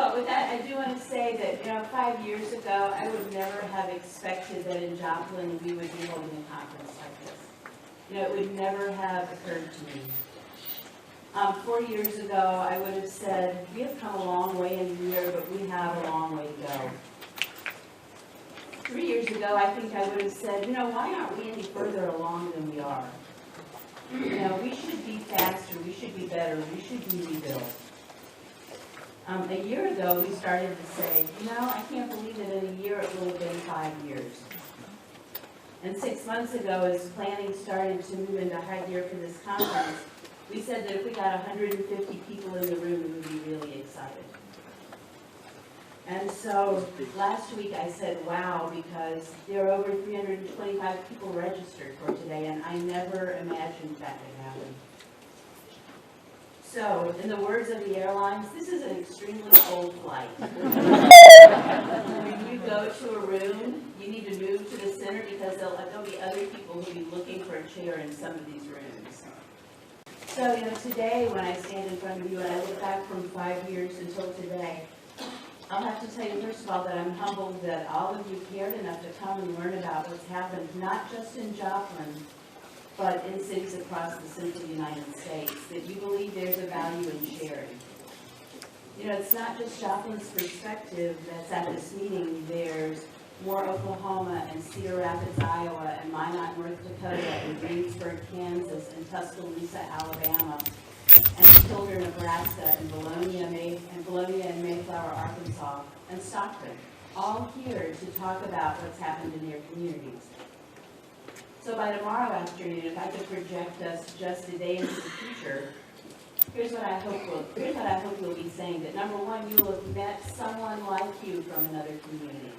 But with that, I do want to say that, 5 years ago, I would never have expected that in Joplin we would be holding a conference like this. It would never have occurred to me. 4 years ago, I would have said, we have come a long way in a year, but we have a long way to go. 3 years ago, I think I would have said, why aren't we any further along than we are? We should be faster, we should be better, we should be rebuilt. A year ago, we started to say, I can't believe that in a year it will have been 5 years. And 6 months ago, as planning started to move into high gear for this conference, we said that if we got 150 people in the room, we would be really excited. And so last week I said, wow, because there are over 325 people registered for today, and I never imagined that could happen. So, in the words of the airlines, this is an extremely cold flight. When you go to a room, you need to move to the center because there'll be other people who will be looking for a chair in some of these rooms. So, today when I stand in front of you and I look back from 5 years until today, I'll have to tell you, first of all, that I'm humbled that all of you cared enough to come and learn about what's happened, not just in Joplin, but in cities across the central United States, that you believe there's a value in sharing. It's not just Joplin's perspective that's at this meeting. There's Moore, Oklahoma, and Cedar Rapids, Iowa, and Minot, North Dakota, and Greensburg, Kansas, and Tuscaloosa, Alabama, and Kilder, Nebraska, and Bologna and Mayflower, Arkansas, and Stockton, all here to talk about what's happened in their communities. So by tomorrow afternoon, if I could project us just a day into the future, here's what I hope we'll be saying. That number one, you will have met someone like you from another community,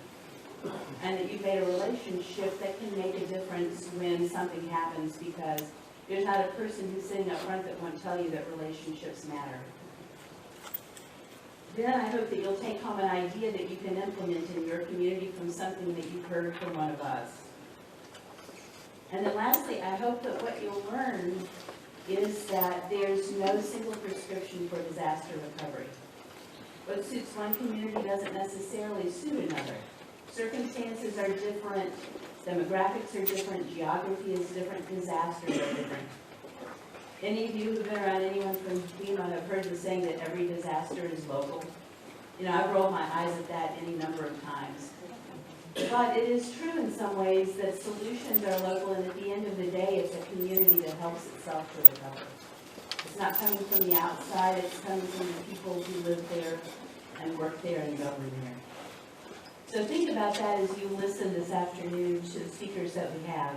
and that you've made a relationship that can make a difference when something happens, because there's not a person who's sitting up front that won't tell you that relationships matter. Then I hope that you'll take home an idea that you can implement in your community from something that you've heard from one of us. And then lastly, I hope that what you'll learn is that there's no single prescription for disaster recovery. What suits one community doesn't necessarily suit another. Circumstances are different, demographics are different, geography is different, disasters are different. Any of you who've been around anyone from FEMA have heard the saying that every disaster is local. I've rolled my eyes at that any number of times. But it is true in some ways that solutions are local, and at the end of the day, it's a community that helps itself to recover. It's not coming from the outside, it's coming from the people who live there and work there and govern there. So think about that as you listen this afternoon to the speakers that we have.